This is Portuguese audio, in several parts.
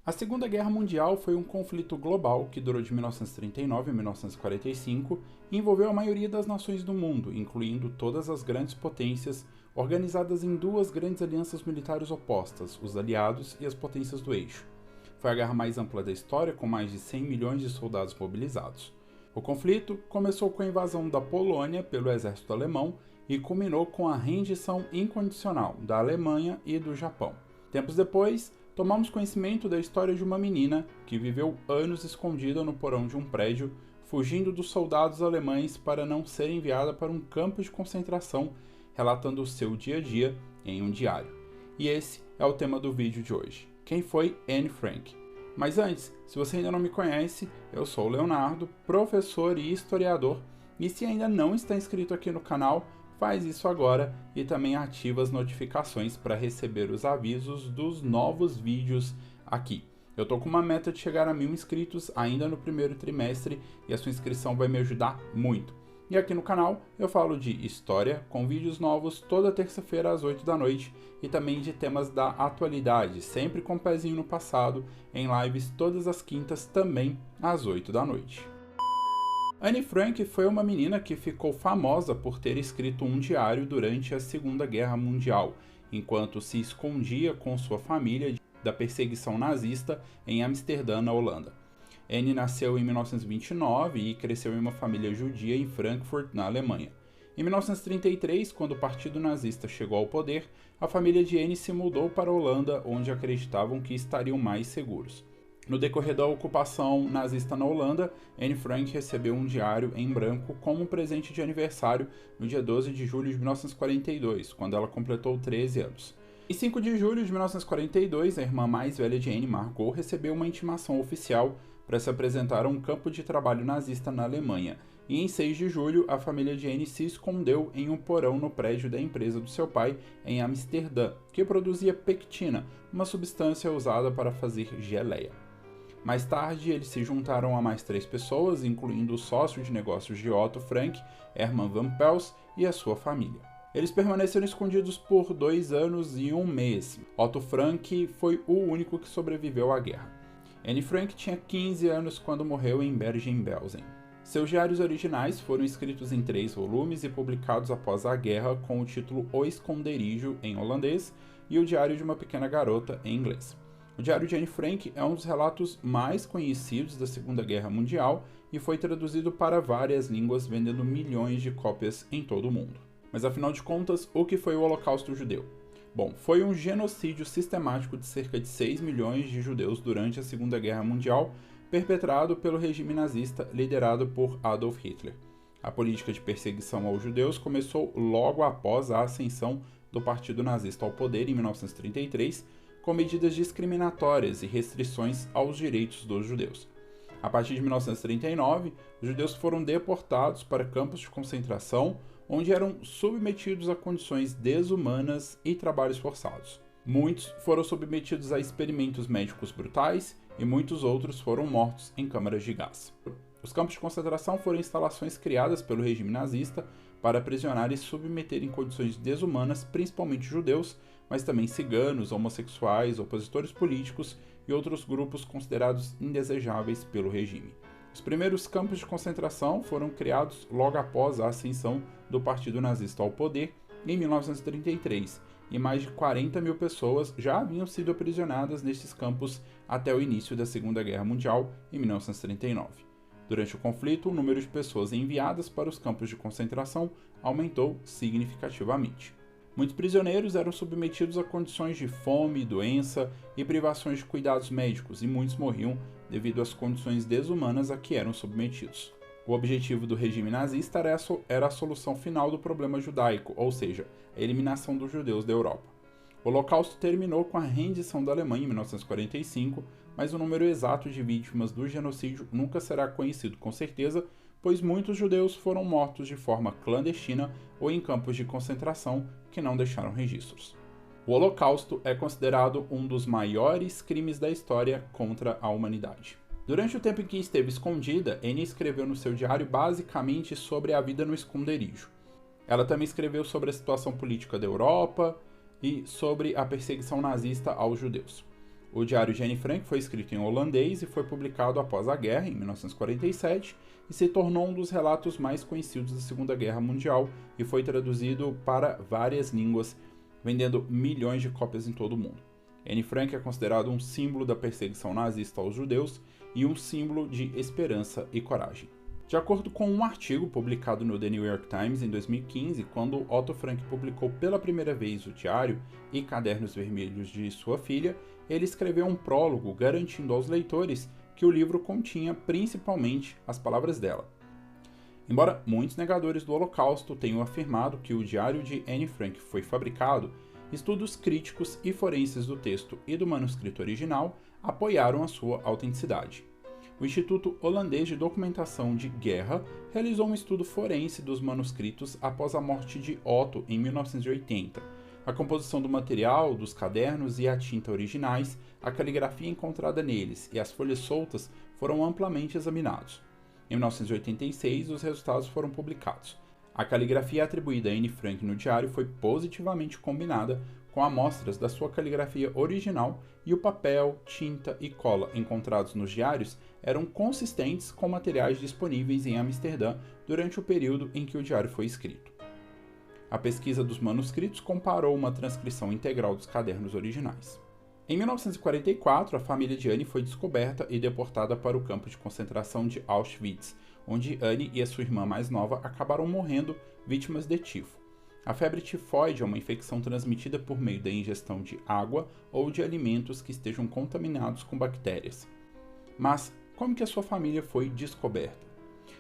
A Segunda Guerra Mundial foi um conflito global que durou de 1939 a 1945 e envolveu a maioria das nações do mundo, incluindo todas as grandes potências, organizadas em duas grandes alianças militares opostas, os aliados e as potências do eixo. Foi a guerra mais ampla da história, com mais de 100 milhões de soldados mobilizados. O conflito começou com a invasão da Polônia pelo exército alemão e culminou com a rendição incondicional da Alemanha e do Japão. Tempos depois, tomamos conhecimento da história de uma menina que viveu anos escondida no porão de um prédio, fugindo dos soldados alemães para não ser enviada para um campo de concentração, relatando o seu dia a dia em um diário. E esse é o tema do vídeo de hoje. Quem foi Anne Frank? Mas antes, se você ainda não me conhece, eu sou o Leonardo, professor e historiador, e se ainda não está inscrito aqui no canal, faz isso agora e também ativa as notificações para receber os avisos dos novos vídeos aqui. Eu tô com uma meta de chegar a 1000 inscritos ainda no primeiro trimestre e a sua inscrição vai me ajudar muito. E aqui no canal eu falo de história com vídeos novos toda terça-feira às 8 da noite e também de temas da atualidade, sempre com um pezinho no passado, em lives todas as quintas também às 8 da noite. Anne Frank foi uma menina que ficou famosa por ter escrito um diário durante a Segunda Guerra Mundial, enquanto se escondia com sua família da perseguição nazista em Amsterdã, na Holanda. Anne nasceu em 1929 e cresceu em uma família judia em Frankfurt, na Alemanha. Em 1933, quando o Partido Nazista chegou ao poder, a família de Anne se mudou para a Holanda, onde acreditavam que estariam mais seguros. No decorrer da ocupação nazista na Holanda, Anne Frank recebeu um diário em branco como um presente de aniversário no dia 12 de julho de 1942, quando ela completou 13 anos. Em 5 de julho de 1942, a irmã mais velha de Anne, Margot, recebeu uma intimação oficial para se apresentar a um campo de trabalho nazista na Alemanha, e em 6 de julho, a família de Anne se escondeu em um porão no prédio da empresa do seu pai, em Amsterdã, que produzia pectina, uma substância usada para fazer geleia. Mais tarde, eles se juntaram a mais 3 pessoas, incluindo o sócio de negócios de Otto Frank, Hermann van Pels, e a sua família. Eles permaneceram escondidos por 2 anos e 1 mês. Otto Frank foi o único que sobreviveu à guerra. Anne Frank tinha 15 anos quando morreu em Bergen-Belsen. Seus diários originais foram escritos em 3 volumes e publicados após a guerra com o título O Esconderijo, em holandês, e O Diário de uma Pequena Garota, em inglês. O Diário de Anne Frank é um dos relatos mais conhecidos da Segunda Guerra Mundial e foi traduzido para várias línguas, vendendo milhões de cópias em todo o mundo. Mas afinal de contas, o que foi o Holocausto Judeu? Bom, foi um genocídio sistemático de cerca de 6 milhões de judeus durante a Segunda Guerra Mundial, perpetrado pelo regime nazista liderado por Adolf Hitler. A política de perseguição aos judeus começou logo após a ascensão do Partido Nazista ao poder em 1933, com medidas discriminatórias e restrições aos direitos dos judeus. A partir de 1939, os judeus foram deportados para campos de concentração, onde eram submetidos a condições desumanas e trabalhos forçados. Muitos foram submetidos a experimentos médicos brutais e muitos outros foram mortos em câmaras de gás. Os campos de concentração foram instalações criadas pelo regime nazista para aprisionar e submeter em condições desumanas, principalmente judeus, mas também ciganos, homossexuais, opositores políticos e outros grupos considerados indesejáveis pelo regime. Os primeiros campos de concentração foram criados logo após a ascensão do Partido Nazista ao poder, em 1933, e mais de 40 mil pessoas já haviam sido aprisionadas nestes campos até o início da Segunda Guerra Mundial, em 1939. Durante o conflito, o número de pessoas enviadas para os campos de concentração aumentou significativamente. Muitos prisioneiros eram submetidos a condições de fome, doença e privações de cuidados médicos, e muitos morriam devido às condições desumanas a que eram submetidos. O objetivo do regime nazista era a solução final do problema judaico, ou seja, a eliminação dos judeus da Europa. O Holocausto terminou com a rendição da Alemanha em 1945, mas o número exato de vítimas do genocídio nunca será conhecido com certeza, pois muitos judeus foram mortos de forma clandestina ou em campos de concentração que não deixaram registros. O Holocausto é considerado um dos maiores crimes da história contra a humanidade. Durante o tempo em que esteve escondida, Anne escreveu no seu diário basicamente sobre a vida no esconderijo. Ela também escreveu sobre a situação política da Europa e sobre a perseguição nazista aos judeus. O Diário de Anne Frank foi escrito em holandês e foi publicado após a guerra, em 1947, e se tornou um dos relatos mais conhecidos da Segunda Guerra Mundial e foi traduzido para várias línguas, vendendo milhões de cópias em todo o mundo. Anne Frank é considerado um símbolo da perseguição nazista aos judeus e um símbolo de esperança e coragem. De acordo com um artigo publicado no The New York Times em 2015, quando Otto Frank publicou pela primeira vez o diário e cadernos vermelhos de sua filha, ele escreveu um prólogo garantindo aos leitores que o livro continha principalmente as palavras dela. Embora muitos negadores do Holocausto tenham afirmado que o diário de Anne Frank foi fabricado, estudos críticos e forenses do texto e do manuscrito original apoiaram a sua autenticidade. O Instituto Holandês de Documentação de Guerra realizou um estudo forense dos manuscritos após a morte de Otto em 1980. A composição do material, dos cadernos e a tinta originais, a caligrafia encontrada neles e as folhas soltas foram amplamente examinados. Em 1986, os resultados foram publicados. A caligrafia atribuída a Anne Frank no diário foi positivamente combinada com amostras da sua caligrafia original e o papel, tinta e cola encontrados nos diários eram consistentes com materiais disponíveis em Amsterdã durante o período em que o diário foi escrito. A pesquisa dos manuscritos comparou uma transcrição integral dos cadernos originais. Em 1944, a família de Anne foi descoberta e deportada para o campo de concentração de Auschwitz, onde Anne e a sua irmã mais nova acabaram morrendo vítimas de tifo. A febre tifoide é uma infecção transmitida por meio da ingestão de água ou de alimentos que estejam contaminados com bactérias. Mas como que a sua família foi descoberta?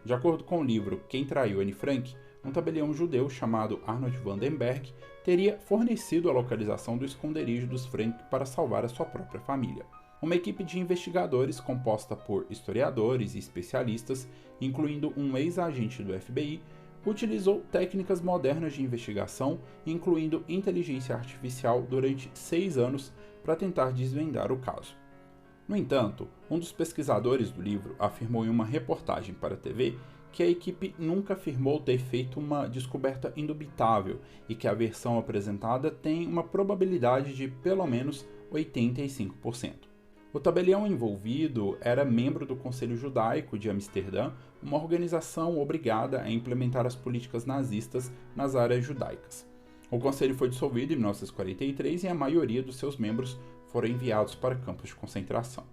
De acordo com o livro Quem Traiu Anne Frank, um tabelião judeu chamado Arnold Vandenberg teria fornecido a localização do esconderijo dos Frank para salvar a sua própria família. Uma equipe de investigadores composta por historiadores e especialistas, incluindo um ex-agente do FBI, utilizou técnicas modernas de investigação, incluindo inteligência artificial, durante 6 anos para tentar desvendar o caso. No entanto, um dos pesquisadores do livro afirmou em uma reportagem para a TV que a equipe nunca afirmou ter feito uma descoberta indubitável e que a versão apresentada tem uma probabilidade de pelo menos 85%. O tabelião envolvido era membro do Conselho Judaico de Amsterdã, uma organização obrigada a implementar as políticas nazistas nas áreas judaicas. O conselho foi dissolvido em 1943 e a maioria dos seus membros foram enviados para campos de concentração.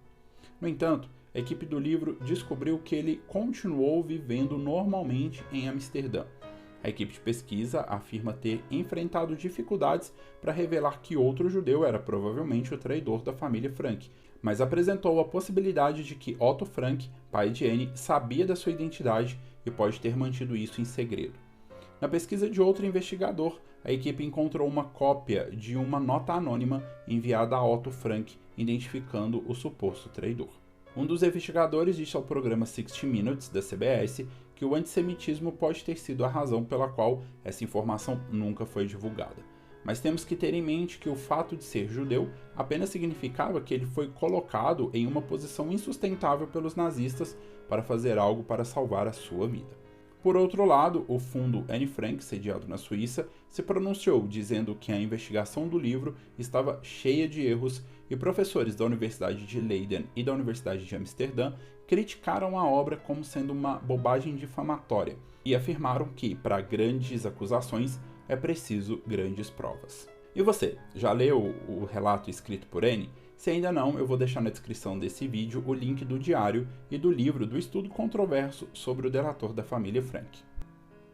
No entanto, a equipe do livro descobriu que ele continuou vivendo normalmente em Amsterdã. A equipe de pesquisa afirma ter enfrentado dificuldades para revelar que outro judeu era provavelmente o traidor da família Frank, mas apresentou a possibilidade de que Otto Frank, pai de Anne, sabia da sua identidade e pode ter mantido isso em segredo. Na pesquisa de outro investigador, a equipe encontrou uma cópia de uma nota anônima enviada a Otto Frank, identificando o suposto traidor. Um dos investigadores disse ao programa 60 Minutes da CBS que o antissemitismo pode ter sido a razão pela qual essa informação nunca foi divulgada. Mas temos que ter em mente que o fato de ser judeu apenas significava que ele foi colocado em uma posição insustentável pelos nazistas para fazer algo para salvar a sua vida. Por outro lado, o fundo Anne Frank, sediado na Suíça, se pronunciou dizendo que a investigação do livro estava cheia de erros e professores da Universidade de Leiden e da Universidade de Amsterdã criticaram a obra como sendo uma bobagem difamatória e afirmaram que, para grandes acusações, é preciso grandes provas. E você, já leu o relato escrito por Anne? Se ainda não, eu vou deixar na descrição desse vídeo o link do diário e do livro do estudo controverso sobre o delator da família Frank.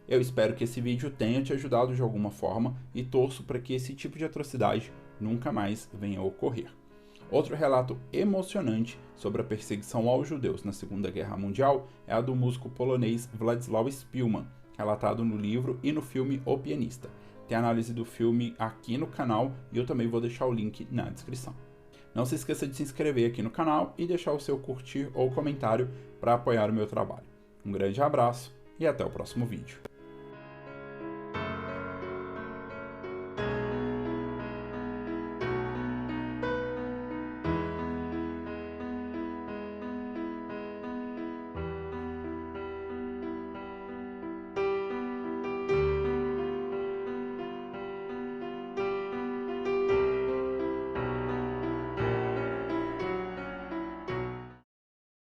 Eu espero que esse vídeo tenha te ajudado de alguma forma e torço para que esse tipo de atrocidade nunca mais venha a ocorrer. Outro relato emocionante sobre a perseguição aos judeus na Segunda Guerra Mundial é a do músico polonês Władysław Szpilman, relatado no livro e no filme O Pianista. Tem análise do filme aqui no canal e eu também vou deixar o link na descrição. Não se esqueça de se inscrever aqui no canal e deixar o seu curtir ou comentário para apoiar o meu trabalho. Um grande abraço e até o próximo vídeo.